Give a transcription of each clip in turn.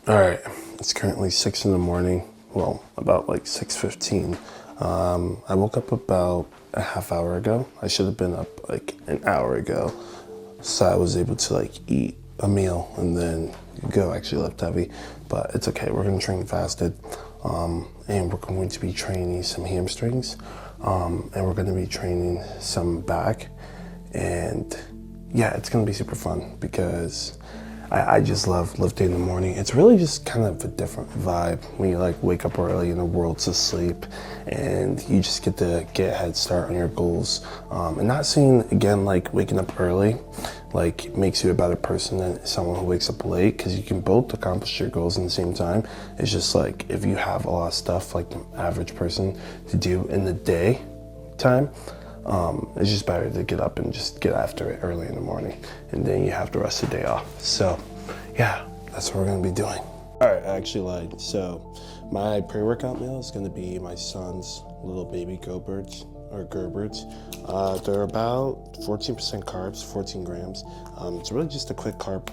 All right, it's currently 6 in the morning. Well, about like 6:15. I woke up about a half hour ago. I should have been up like an hour ago. So I was able to like eat a meal and then go actually lift heavy. But it's okay, we're gonna train fasted. And we're going to be training some hamstrings. And we're gonna be training some back. And yeah, it's gonna be super fun because I just love lifting in the morning. It's really just kind of a different vibe when you like wake up early and the world's asleep and you just get to get a head start on your goals. And not saying, again, like waking up early like makes you a better person than someone who wakes up late, because you can both accomplish your goals at the same time. It's just like if you have a lot of stuff like the average person to do in the day time, it's just better to get up and just get after it early in the morning, and then you have the rest of the day off. So yeah, that's what we're gonna be doing. All right, I actually lied. So my pre-workout meal is gonna be my son's little baby Go-Birds, or Gerbers. They're about 14% carbs, 14 grams. It's really just a quick carb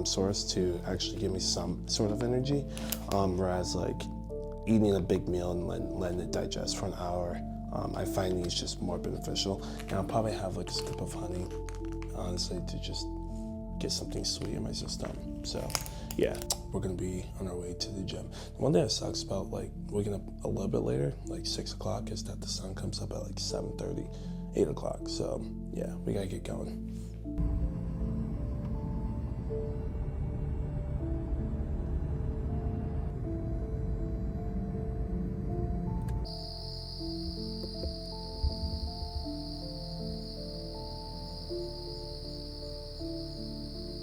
source to actually give me some sort of energy, whereas like eating a big meal and letting it digest for an hour, I find these just more beneficial. And I'll probably have like a scoop of honey, honestly, to just get something sweet in my system. So yeah, we're gonna be on our way to the gym. The one thing that sucks about like waking up a little bit later, like 6 o'clock, is that the sun comes up at like 7:30, 8 o'clock. So yeah, we gotta get going.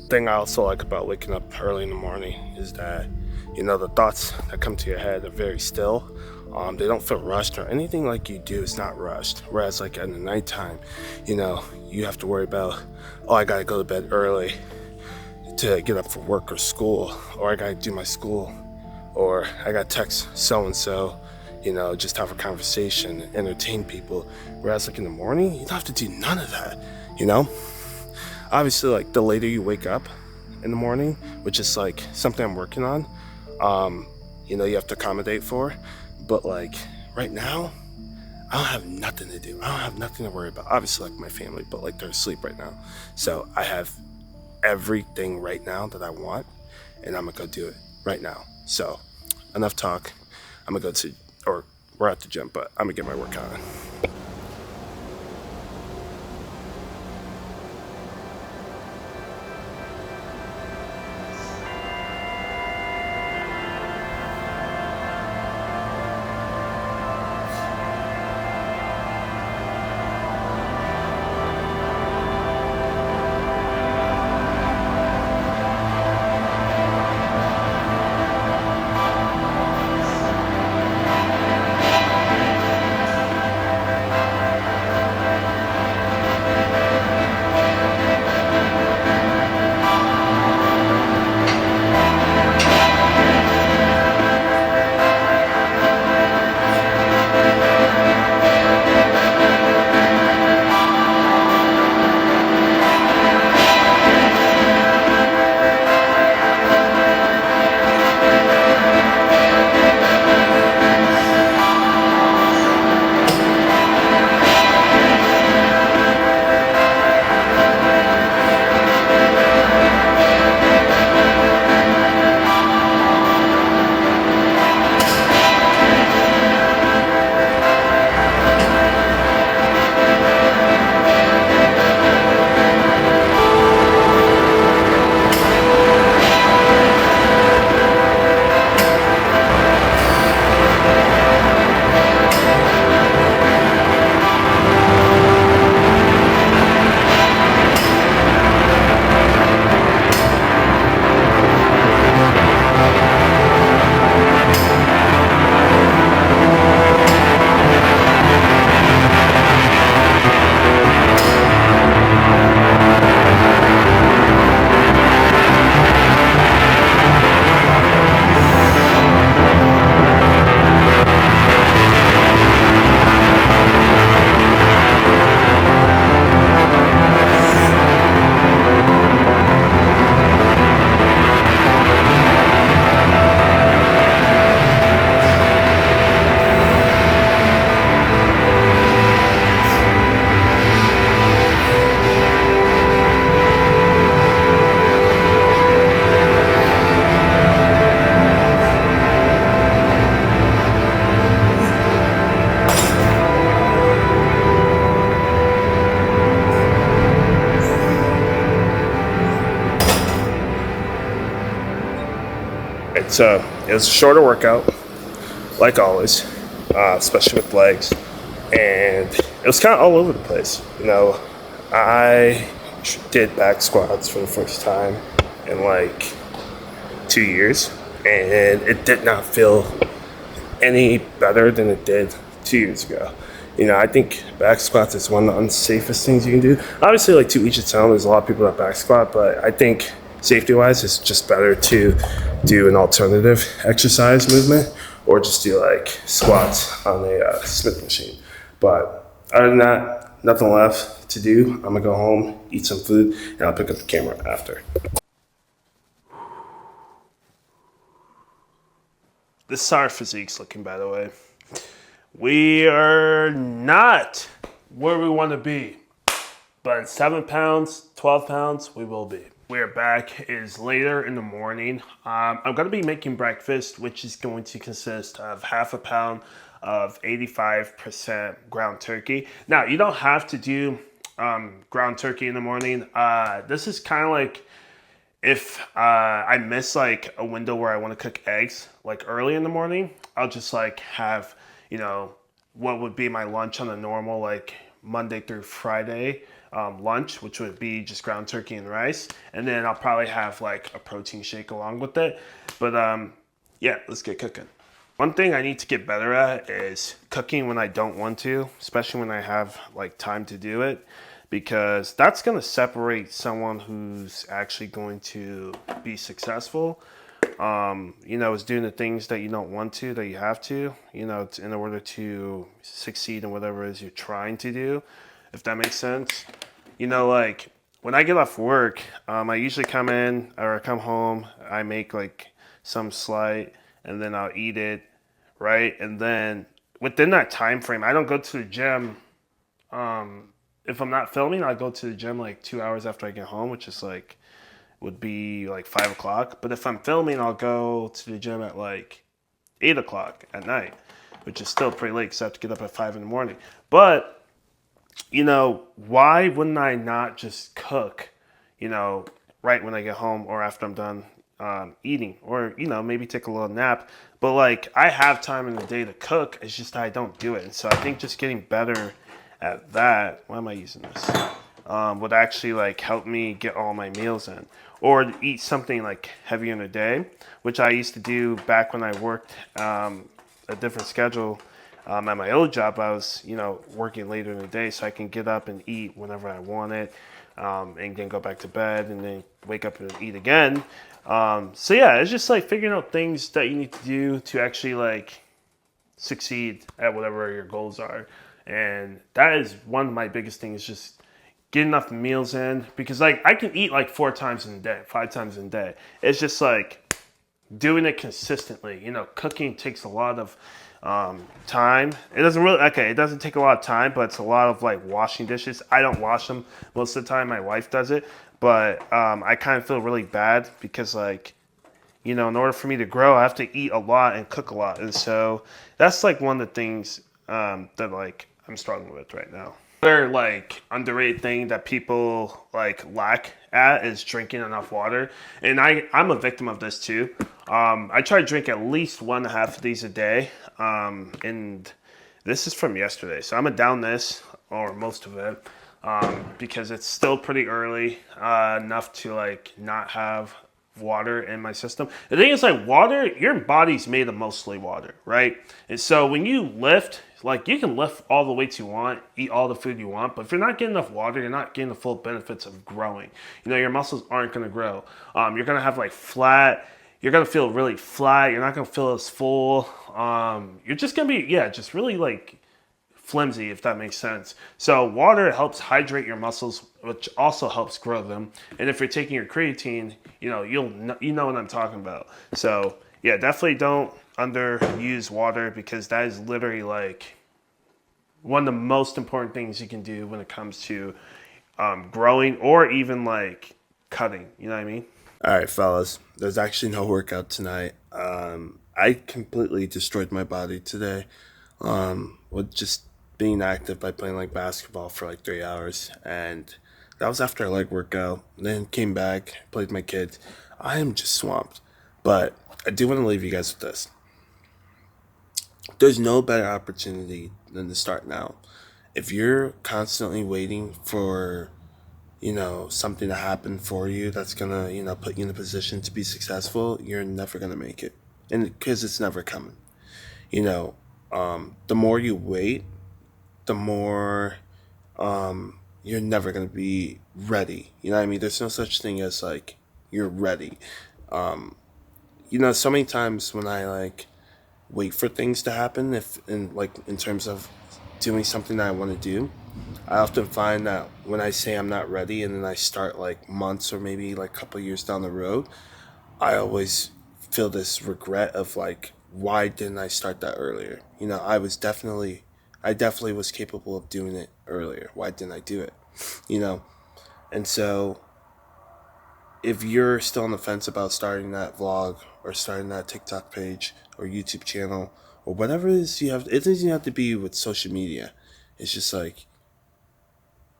Thing I also like about waking up early in the morning is that, you know, the thoughts that come to your head are very still. They don't feel rushed, or anything like you do is not rushed. Whereas like in the nighttime, you know, you have to worry about, oh, I gotta go to bed early to get up for work or school, or I gotta do my school, or I gotta text so-and-so, you know, just have a conversation, entertain people. Whereas like in the morning, you don't have to do none of that, you know? Obviously, like the later you wake up in the morning, which is like something I'm working on, you know, you have to accommodate for. But like right now, I don't have nothing to do. I don't have nothing to worry about. Obviously, like my family, but like they're asleep right now. So I have everything right now that I want, and I'm gonna go do it right now. So enough talk. I'm gonna go to, or we're at the gym, but I'm gonna get my workout on. It was a shorter workout, like always, especially with legs, and it was kind of all over the place. I did back squats for the first time in like 2 years, and it did not feel any better than it did 2 years ago. I think back squats is one of the unsafest things you can do. Obviously, like to each its own, there's a lot of people that back squat, but I think safety-wise, it's just better to do an alternative exercise movement or just do like squats on a Smith machine. But other than that, nothing left to do. I'm gonna go home, eat some food, and I'll pick up the camera after. This is how our physique's looking, by the way. We are not where we want to be, but in 7 pounds, 12 pounds, we will be. We are back. It is later in the morning. I'm going to be making breakfast, which is going to consist of half a pound of 85% ground turkey. Now, you don't have to do ground turkey in the morning. This is kind of like if I miss like a window where I want to cook eggs, like early in the morning, I'll just like have, what would be my lunch on a normal like Monday through Friday lunch, which would be just ground turkey and rice. And then I'll probably have like a protein shake along with it. But yeah, let's get cooking. One thing I need to get better at is cooking when I don't want to, especially when I have like time to do it, because that's going to separate someone who's actually going to be successful. Is doing the things that you don't want to, that you have to, in order to succeed in whatever it is you're trying to do, if that makes sense. Like when I get off work, I usually come in or I come home, I make like some slight and then I'll eat it, right? And then within that time frame, I don't go to the gym. If I'm not filming, I'll go to the gym like 2 hours after I get home, which is like, would be like 5 o'clock. But if I'm filming, I'll go to the gym at like 8 o'clock at night, which is still pretty late because I have to get up at 5 in the morning. But, why wouldn't I not just cook, right when I get home or after I'm done eating, or, maybe take a little nap. But like I have time in the day to cook. It's just I don't do it. And so I think just getting better at that, why am I using this? Would actually like help me get all my meals in, or eat something like heavier in a day, which I used to do back when I worked a different schedule at my old job. I was working later in the day, so I can get up and eat whenever I want it, and then go back to bed and then wake up and eat again. So yeah, it's just like figuring out things that you need to do to actually like succeed at whatever your goals are. And that is one of my biggest things, just get enough meals in, because like I can eat like 4 times in a day, 5 times in a day. It's just like doing it consistently. Cooking takes a lot of time. It doesn't take a lot of time, but it's a lot of like washing dishes. I don't wash them most of the time. My wife does it, but I kind of feel really bad because like, in order for me to grow, I have to eat a lot and cook a lot. And so that's like one of the things that like I'm struggling with right now. Another like underrated thing that people like lack at is drinking enough water. And I'm a victim of this too. I try to drink at least 1.5 of these a day. And this is from yesterday. So I'm gonna down this, or most of it, because it's still pretty early, enough to like not have water in my system. The thing is, like, water, your body's made of mostly water, right? And so when you lift, like, you can lift all the weights you want, eat all the food you want, but if you're not getting enough water, you're not getting the full benefits of growing. Your muscles aren't going to grow. You're going to have like flat, you're going to feel really flat, you're not going to feel as full. You're just going to be, just really like flimsy, if that makes sense. So water helps hydrate your muscles, which also helps grow them. And if you're taking your creatine, you know what I'm talking about. So yeah, definitely don't underuse water, because that is literally like one of the most important things you can do when it comes to growing, or even like cutting. You know what I mean? All right, fellas, there's actually no workout tonight. I completely destroyed my body today with just being active by playing like basketball for like 3 hours, and that was after a leg workout. Then came back, played with my kids. I am just swamped, but I do want to leave you guys with this. There's no better opportunity than to start now. If you're constantly waiting for, something to happen for you that's gonna, put you in a position to be successful, you're never gonna make it. And because it's never coming. You know, the more you wait, the more you're never gonna be ready. You know what I mean? There's no such thing as like you're ready. So many times when I like wait for things to happen, if in terms of doing something that I want to do, I often find that when I say I'm not ready and then I start like months or maybe like a couple of years down the road, I always feel this regret of like, why didn't I start that earlier? I definitely was capable of doing it earlier. Why didn't I do it? You know, and so if you're still on the fence about starting that vlog or starting that TikTok page or YouTube channel or whatever it is you have, it doesn't have to be with social media. It's just like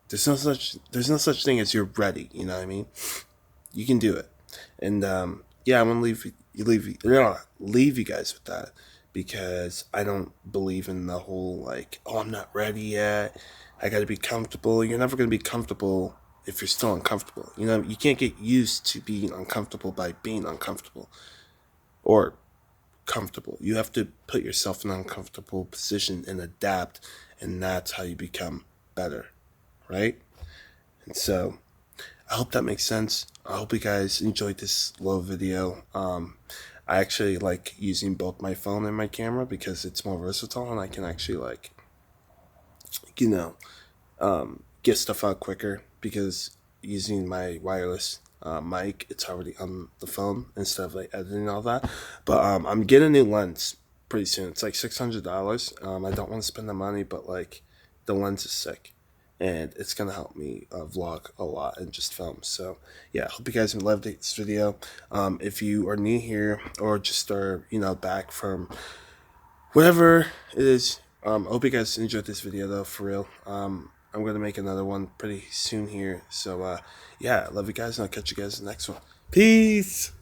there's no such thing as you're ready. You know what I mean? You can do it. And yeah, I'm gonna leave you guys with that, because I don't believe in the whole like, oh, I'm not ready yet, I got to be comfortable. You're never gonna be comfortable if you're still uncomfortable. You can't get used to being uncomfortable by being uncomfortable or comfortable. You have to put yourself in an uncomfortable position and adapt, and that's how you become better, right? And so I hope that makes sense. I hope you guys enjoyed this little video. I actually like using both my phone and my camera because it's more versatile and I can actually like, you know, get stuff out quicker, because using my wireless mic, it's already on the phone instead of like editing all that. But I'm getting a new lens pretty soon. It's like $600. I don't want to spend the money, but like the lens is sick, and it's gonna help me vlog a lot and just film. So yeah, I hope you guys loved this video. If you are new here or just are back from whatever it is, I hope you guys enjoyed this video though, for real. I'm gonna make another one pretty soon here. So yeah, I love you guys, and I'll catch you guys in the next one. Peace.